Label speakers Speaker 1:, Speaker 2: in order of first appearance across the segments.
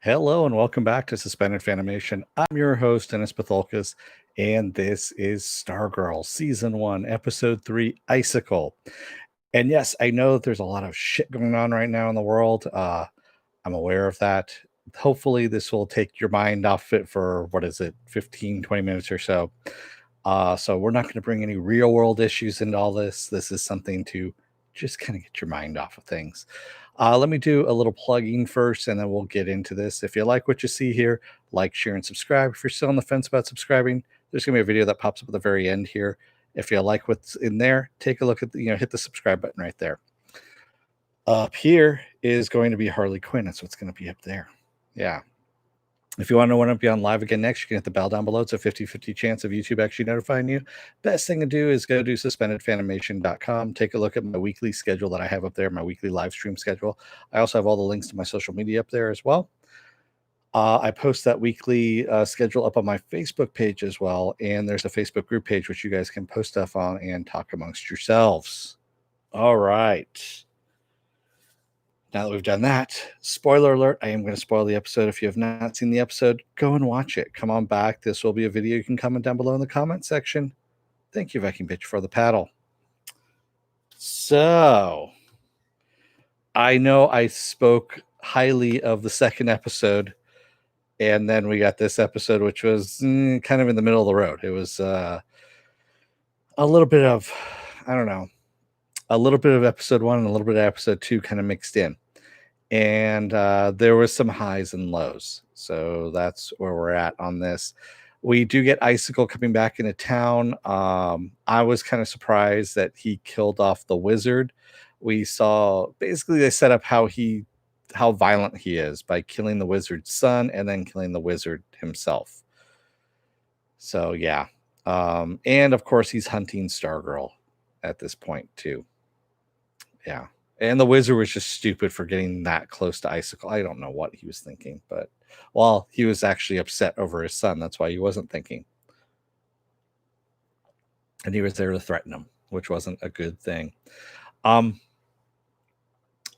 Speaker 1: Hello and welcome back to Suspended Fanimation. I'm your host, Dennis Bithoulkas, and this is Stargirl, Season 1, Episode 3, Icicle. And yes, I know that there's a lot of shit going on right now in the world. I'm aware of that. Hopefully, this will take your mind off it for, 15, 20 minutes or so. So we're not going to bring any real world issues into all this. This is something to just kind of get your mind off of things. Let me do a little plugging first, and then we'll get into this. If you like what you see here, like, share, and subscribe. If you're still on the fence about subscribing, there's going to be a video that pops up at the very end here. If you like what's in there, take a look at hit the subscribe button right there. Up here is going to be Harley Quinn. That's what's going to be up there. Yeah. If you want to know when I'll be on live again next, you can hit the bell down below. It's a 50-50 chance of YouTube actually notifying you. Best thing to do is go to suspendedfanimation.com. Take a look at my weekly schedule that I have up there, my weekly live stream schedule. I also have all the links to my social media up there as well. I post that weekly schedule up on my Facebook page as well. And there's a Facebook group page which you guys can post stuff on and talk amongst yourselves. All right. Now that we've done that, spoiler alert, I am going to spoil the episode. If you have not seen the episode, go and watch it. Come on back. This will be a video you can comment down below in the comment section. Thank you, Viking Bitch, for the paddle. So, I know I spoke highly of the second episode, and then we got this episode, which was kind of in the middle of the road. It was a little bit of, a little bit of episode 1 and a little bit of episode 2 kind of mixed in. And there was some highs and lows. So that's where we're at on this. We do get Icicle coming back into town. I was kind of surprised that he killed off the wizard. We saw, basically they set up how violent he is by killing the wizard's son and then killing the wizard himself. So yeah. And of course he's hunting Stargirl at this point too. Yeah. And the wizard was just stupid for getting that close to Icicle. I don't know what he was thinking, but he was actually upset over his son. That's why he wasn't thinking. And he was there to threaten him, which wasn't a good thing. One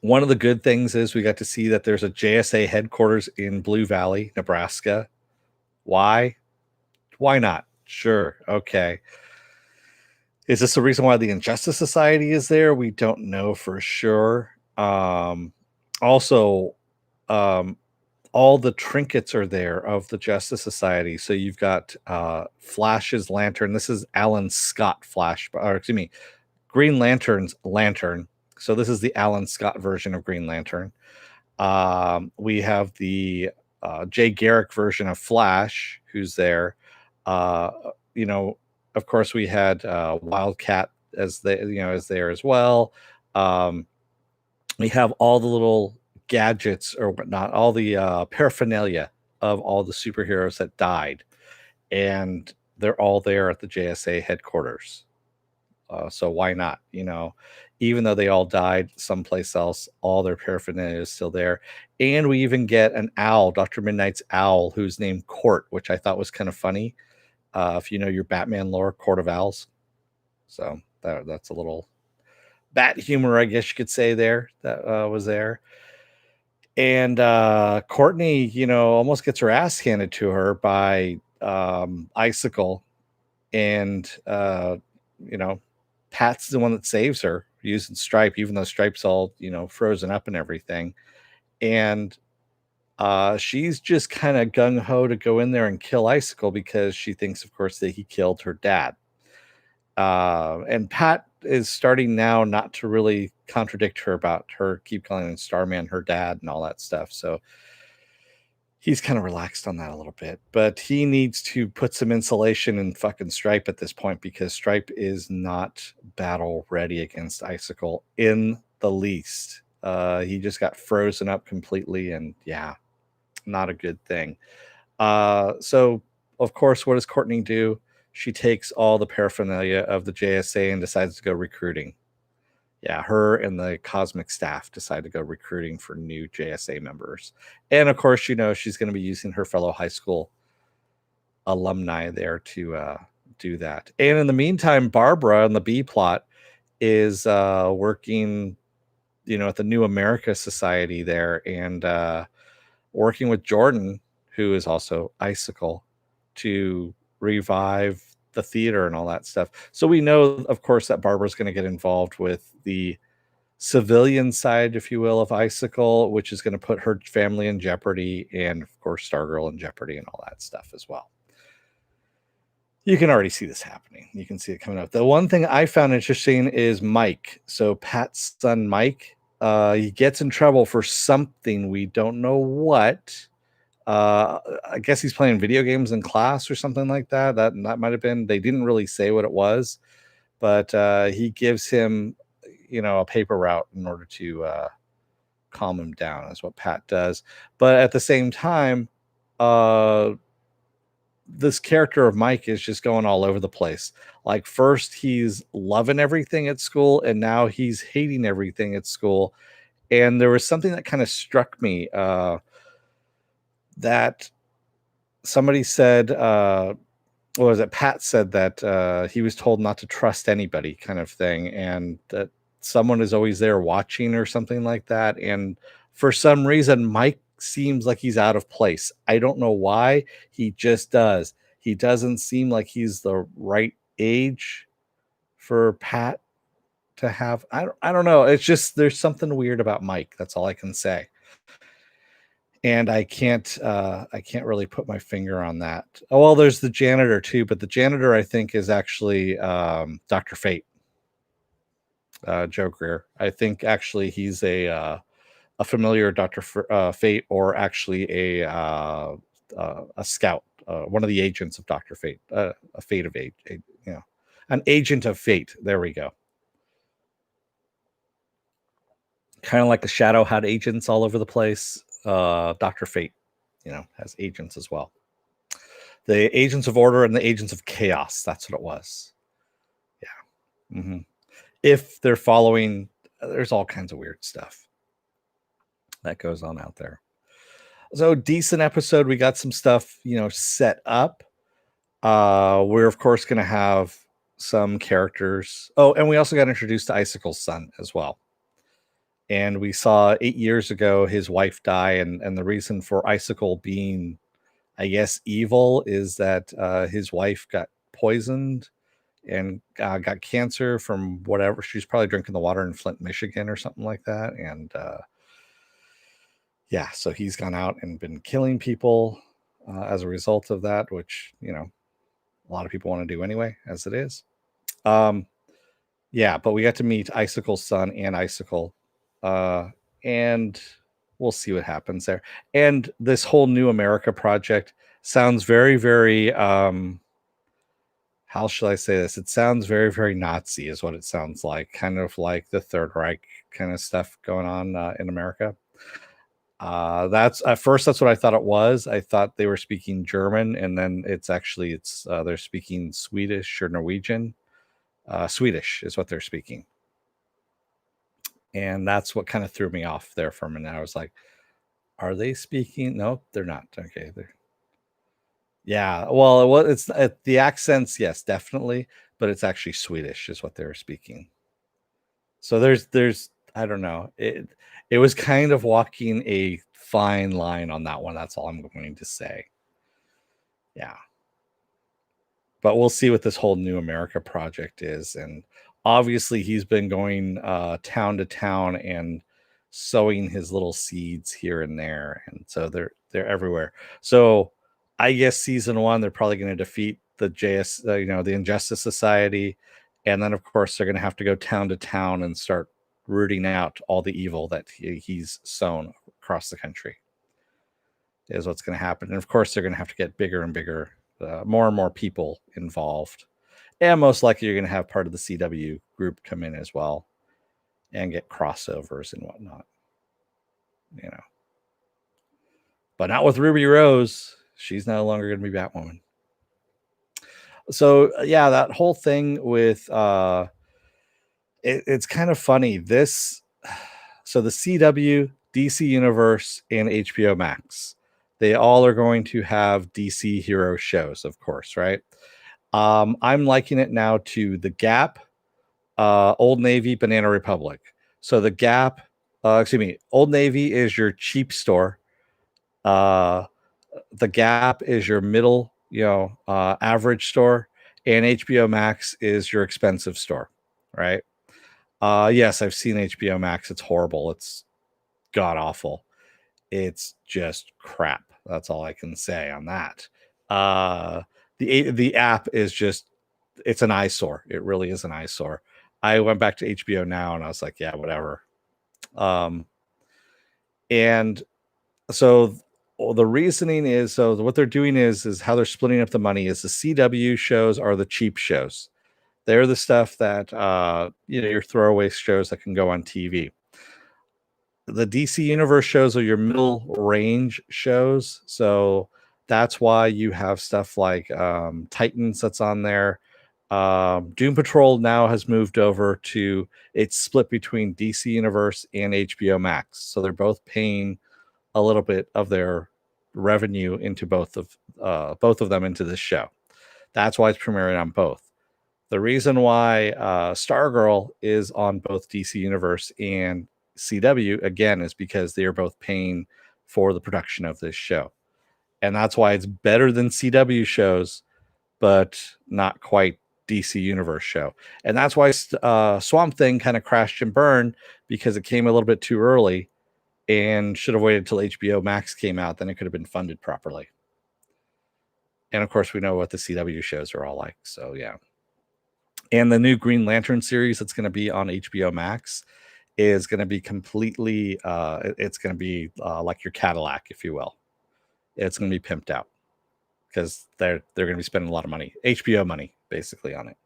Speaker 1: of the good things is we got to see that there's a JSA headquarters in Blue Valley, Nebraska. Why? Why not? Sure. Okay. Is this the reason why the Injustice Society is there? We don't know for sure. Also, all the trinkets are there of the Justice Society. So you've got Flash's lantern. This is Alan Scott Flash, or excuse me, Green Lantern's lantern. So this is the Alan Scott version of Green Lantern. We have the Jay Garrick version of Flash, who's there. Of course, we had Wildcat as there as well. We have all the little gadgets or whatnot, all the paraphernalia of all the superheroes that died, and they're all there at the JSA headquarters. So why not? Even though they all died someplace else, all their paraphernalia is still there. And we even get an owl, Dr. Midnight's owl, who's named Court, which I thought was kind of funny. If you know your Batman lore, Court of Owls. So that's a little bat humor, I guess you could say there, that was there. And Courtney, almost gets her ass handed to her by Icicle. And, Pat's the one that saves her using Stripe, even though Stripe's all, frozen up and everything. And she's just kind of gung-ho to go in there and kill Icicle because she thinks, of course, that he killed her dad. And Pat is starting now not to really contradict her about her keep calling Starman her dad and all that stuff. So he's kind of relaxed on that a little bit. But he needs to put some insulation in fucking Stripe at this point because Stripe is not battle ready against Icicle in the least. He just got frozen up completely, and yeah, not a good thing. So of course, what does Courtney do? She takes all the paraphernalia of the JSA and decides to go recruiting. Yeah, her and the cosmic staff decide to go recruiting for new JSA members. And of course, she's going to be using her fellow high school alumni there to do that. And in the meantime, Barbara on the B plot is working, at the New America Society there. And working with Jordan, who is also Icicle, to revive the theater and all that stuff. So we know, of course, that Barbara's going to get involved with the civilian side, if you will, of Icicle, which is going to put her family in jeopardy, and of course, Stargirl in jeopardy, and all that stuff as well. You can already see this happening. You can see it coming up. The one thing I found interesting is Mike. So Pat's son, Mike, he gets in trouble for something. We don't know what. I guess he's playing video games in class or something like that. That might have been. They didn't really say what it was, but he gives him, a paper route in order to calm him down. That's what Pat does. But at the same time, this character of Mike is just going all over the place. Like, first he's loving everything at school, and now he's hating everything at school. And there was something that kind of struck me, that somebody said, what was it? Pat said that he was told not to trust anybody, kind of thing, and that someone is always there watching or something like that. And for some reason, Mike seems like he's out of place. I don't know why. He just does. He doesn't seem like he's the right age for Pat to have. I don't know. It's just, there's something weird about Mike. That's all I can say. And I can't really put my finger on that. Oh, well, there's the janitor too, but the janitor, I think, is actually Dr. Fate, Joe Greer. I think actually he's a familiar Dr. Fate, or actually a scout, one of the agents of Dr. Fate, a fate of age, an agent of fate. There we go. Kind of like the Shadow had agents all over the place. Dr. Fate, has agents as well. The agents of order and the agents of chaos. That's what it was. Yeah. If they're following, there's all kinds of weird stuff that goes on out there. So decent episode. We got some stuff, set up. We're of course going to have some characters. Oh, and we also got introduced to Icicle's son as well. And we saw 8 years ago his wife die, and the reason for Icicle being, I guess, evil is that his wife got poisoned and got cancer from whatever. She's probably drinking the water in Flint, Michigan or something like that. And yeah, so he's gone out and been killing people as a result of that, which, a lot of people want to do anyway, as it is. Yeah, but we got to meet Icicle's son and Icicle. And we'll see what happens there. And this whole New America project sounds very, very, how shall I say this? It sounds very, very Nazi is what it sounds like. Kind of like the Third Reich kind of stuff going on in America. That's at first, that's what I thought it was. I thought they were speaking German, and then it's they're speaking Swedish or Norwegian. Swedish is what they're speaking. And that's what kind of threw me off there for a minute. I was like, are they speaking? No, they're not. Okay. Yeah. Well, it's the accents. Yes, definitely. But it's actually Swedish is what they were speaking. So there's, I don't know. It was kind of walking a fine line on that one. That's all I'm going to say. Yeah. But we'll see what this whole New America project is. And obviously he's been going town to town and sowing his little seeds here and there. And so they're everywhere. So I guess season 1, they're probably going to defeat the the Injustice Society. And then of course they're going to have to go town to town and start rooting out all the evil that he's sown across the country is what's going to happen. And of course they're going to have to get bigger and bigger, more and more people involved. And most likely you're going to have part of the CW group come in as well and get crossovers and whatnot, but not with Ruby Rose. She's no longer going to be Batwoman. So yeah, that whole thing with it's kind of funny. So the CW, DC Universe, and HBO Max, they all are going to have DC hero shows, of course, right? I'm liking it now to the Gap, Old Navy, Banana Republic. So the Gap, Old Navy is your cheap store. Uh, the Gap is your middle, average store, and HBO Max is your expensive store, right? Yes, I've seen HBO Max. It's horrible. It's god awful. It's just crap. That's all I can say on that. Uh, the app is just it's an eyesore. It really is an eyesore. I went back to HBO Now and I was like, yeah, whatever. Um, and so the reasoning is so what they're doing is how they're splitting up the money is the CW shows are the cheap shows. They're the stuff that your throwaway shows that can go on TV. The DC Universe shows are your middle range shows. So that's why you have stuff like Titans that's on there. Doom Patrol now has moved over to it's split between DC Universe and HBO Max. So they're both paying a little bit of their revenue into both of them into this show. That's why it's premiering on both. The reason why Stargirl is on both DC Universe and CW again is because they are both paying for the production of this show, and that's why it's better than CW shows, but not quite DC Universe show. And that's why Swamp Thing kind of crashed and burned because it came a little bit too early and should have waited till HBO Max came out. Then it could have been funded properly. And of course, we know what the CW shows are all like. So yeah. And the new Green Lantern series that's going to be on HBO Max is going to be completely it's going to be like your Cadillac, if you will. It's going to be pimped out because they're going to be spending a lot of money, HBO money, basically on it.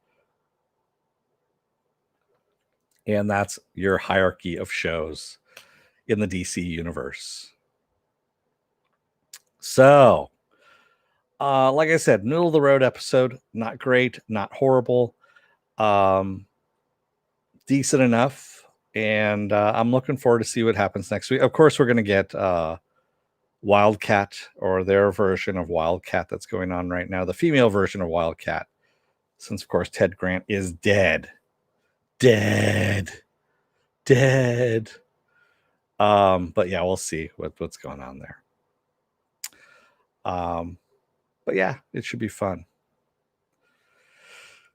Speaker 1: And that's your hierarchy of shows in the DC universe. So, like I said, middle of the road episode, not great, not horrible, decent enough. And I'm looking forward to see what happens next week. Of course, we're going to get Wildcat or their version of Wildcat that's going on right now, the female version of Wildcat, since of course Ted Grant is dead. But yeah, we'll see what's going on there. But yeah, it should be fun.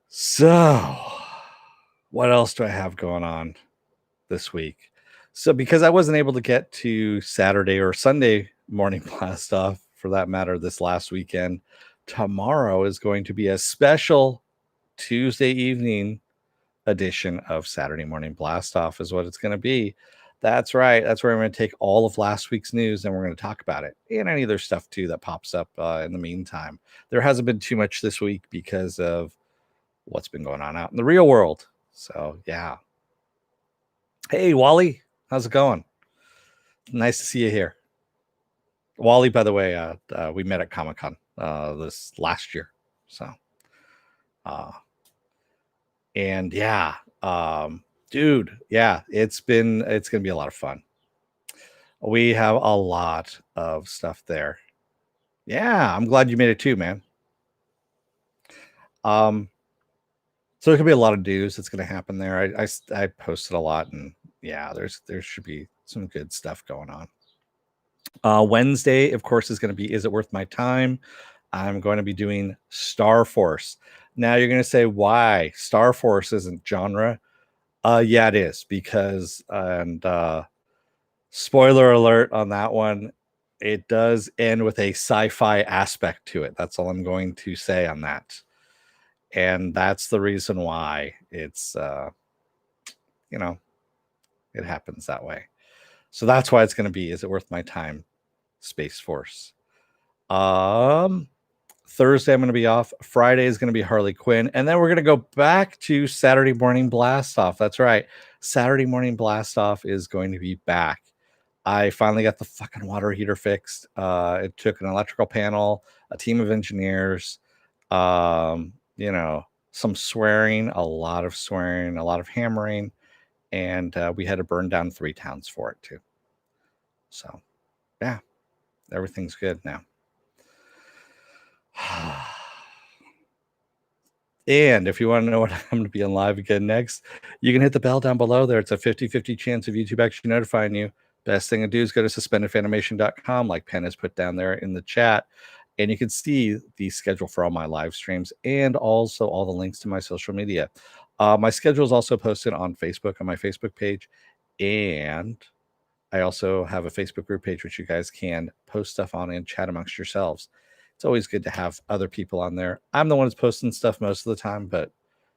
Speaker 1: So what else do I have going on this week? So because I wasn't able to get to Saturday or Sunday morning blast off for that matter this last weekend, tomorrow is going to be a special Tuesday evening edition of Saturday morning blast off is what it's going to be. That's right. That's where I'm going to take all of last week's news and we're going to talk about it and any other stuff too that pops up in the meantime. There hasn't been too much this week because of what's been going on out in the real world. So yeah. Hey, Wally, how's it going? Nice to see you here. Wally, by the way, we met at Comic-Con this last year. So, and yeah, dude, yeah, it's going to be a lot of fun. We have a lot of stuff there. Yeah, I'm glad you made it too, man. So there could be a lot of news that's going to happen there. I posted a lot, and yeah, there should be some good stuff going on. Wednesday, of course, is going to be Is It Worth My Time? I'm going to be doing Star Force. Now you're going to say, why? Star Force isn't genre. Yeah, it is because, and spoiler alert on that one, it does end with a sci-fi aspect to it. That's all I'm going to say on that. And that's the reason why it's, it happens that way. So that's why it's going to be Is It Worth My Time? Space Force. Thursday I'm going to be off. Friday is going to be Harley Quinn, and then we're going to go back to Saturday morning blast off. That's right, Saturday morning blast off is going to be back. I finally got the fucking water heater fixed. It took an electrical panel, a team of engineers, some swearing, a lot of swearing, a lot of hammering, and we had to burn down 3 towns for it too. So yeah, everything's good now. And if you want to know what I'm going to be on live again next, you can hit the bell down below there. It's a 50-50 chance of YouTube actually notifying you. best thing to do is go to suspendedfanimation.com, like Penn has put down there in the chat, and you can see the schedule for all my live streams and also all the links to my social media. My schedule is also posted on Facebook on my Facebook page, and I also have a Facebook group page which you guys can post stuff on and chat amongst yourselves. It's always good to have other people on there. I'm the one who's posting stuff most of the time, but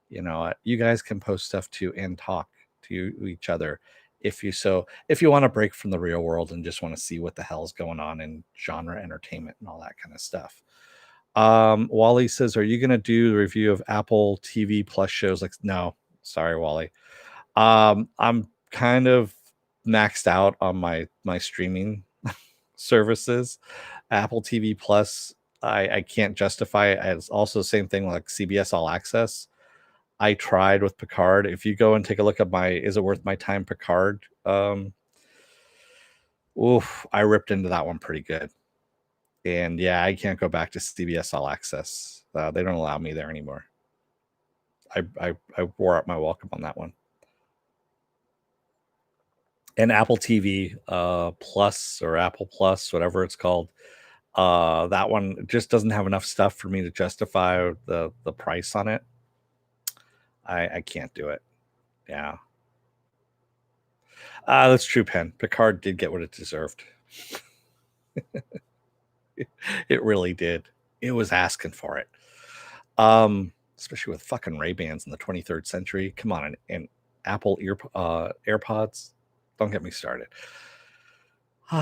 Speaker 1: you guys can post stuff too and talk to each other if you want to break from the real world and just want to see what the hell's going on in genre entertainment and all that kind of stuff. Wally says, are you going to do the review of Apple TV Plus shows? Like, no, sorry, Wally. I'm kind of maxed out on my streaming services. Apple TV Plus, I can't justify it. It's also the same thing like CBS All Access. I tried with Picard. If you go and take a look at my Is It Worth My Time Picard, I ripped into that one pretty good. And yeah, I can't go back to CBS All Access. They don't allow me there anymore. I wore out my welcome on that one. And Apple TV Plus or Apple Plus, whatever it's called, that one just doesn't have enough stuff for me to justify the price on it. I can't do it. Yeah. That's true, Penn. Picard did get what it deserved. It really did. It was asking for it. Especially with fucking Ray-Bans in the 23rd century. Come on, and Apple AirPods. Don't get me started. There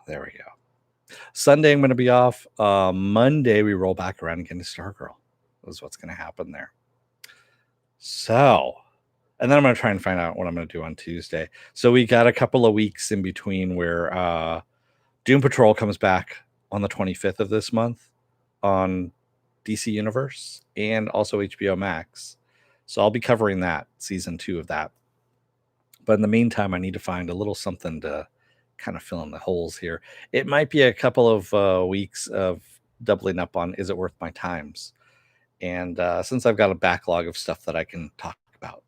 Speaker 1: we go. Sunday, I'm going to be off. Monday, we roll back around again to Stargirl. That's what's going to happen there. So, and then I'm going to try and find out what I'm going to do on Tuesday. So we got a couple of weeks in between where Doom Patrol comes back on the 25th of this month on DC Universe and also HBO Max. So I'll be covering that, season 2 of that. But in the meantime, I need to find a little something to kind of fill in the holes here. It might be a couple of weeks of doubling up on Is It Worth My Times? And since I've got a backlog of stuff that I can talk about,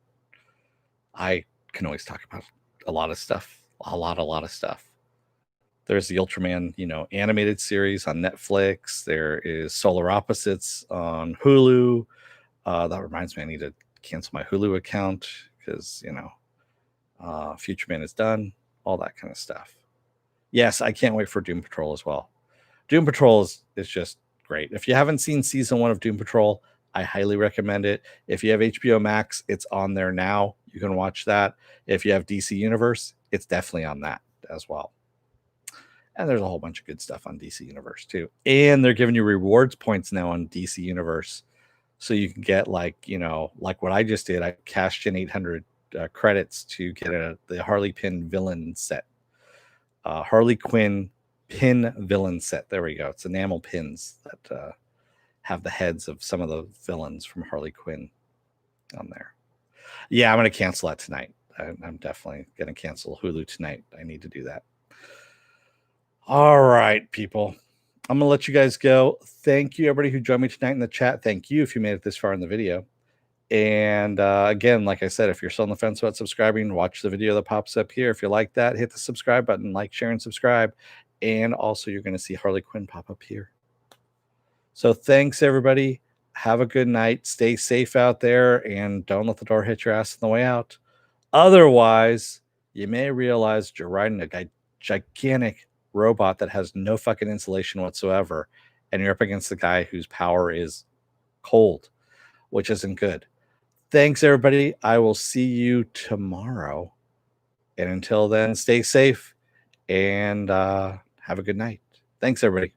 Speaker 1: I can always talk about a lot of stuff, a lot of stuff. There's the Ultraman, animated series on Netflix. There is Solar Opposites on Hulu. That reminds me, I need to cancel my Hulu account because, Future Man is done, all that kind of stuff. Yes, I can't wait for Doom Patrol as well. Doom Patrol is just great. If you haven't seen season 1 of Doom Patrol, I highly recommend it. If you have HBO Max, it's on there now. You can watch that. If you have DC Universe, it's definitely on that as well. And there's a whole bunch of good stuff on DC Universe too. And they're giving you rewards points now on DC Universe. So you can get like what I just did. I cashed in 800 credits to get the Harley Quinn villain set. Harley Quinn pin villain set. There we go. It's enamel pins that have the heads of some of the villains from Harley Quinn on there. Yeah, I'm going to cancel that tonight. I'm definitely going to cancel Hulu tonight. I need to do that. All right, people. I'm going to let you guys go. Thank you, everybody who joined me tonight in the chat. Thank you if you made it this far in the video. And again, like I said, if you're still on the fence about subscribing, watch the video that pops up here. If you like that, hit the subscribe button, like, share, and subscribe. And also, you're going to see Harley Quinn pop up here. So thanks, everybody. Have a good night. Stay safe out there, and don't let the door hit your ass on the way out. Otherwise, you may realize you're riding a gigantic robot that has no fucking insulation whatsoever, and you're up against the guy whose power is cold, which isn't good. Thanks, everybody. I will see you tomorrow. And until then, stay safe and have a good night. Thanks, everybody.